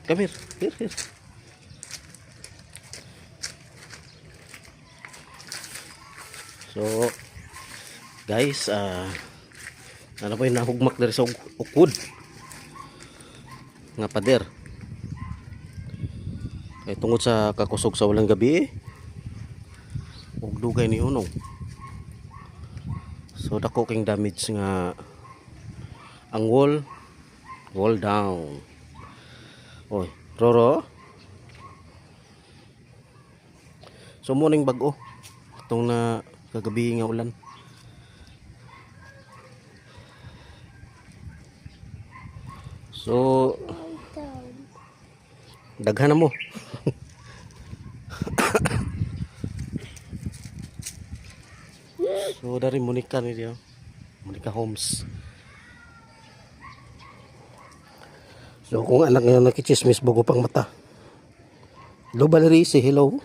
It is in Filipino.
Come here. Here. So, guys, ano po yung nahugmak dari sa ukod nga pader. Kaya tungod sa kakusog sa walang gabi, ug dugay ni hunong. So, dako king damage nga ang wall down. Oy, Roro. So, morning bago itong na kagabi nga ulan. So, daghan na mo. So, dari Monica ni dia. Monica Homes. So, kung anak nga nakichismis bago pang mata. Hello, Valerie. Say hello.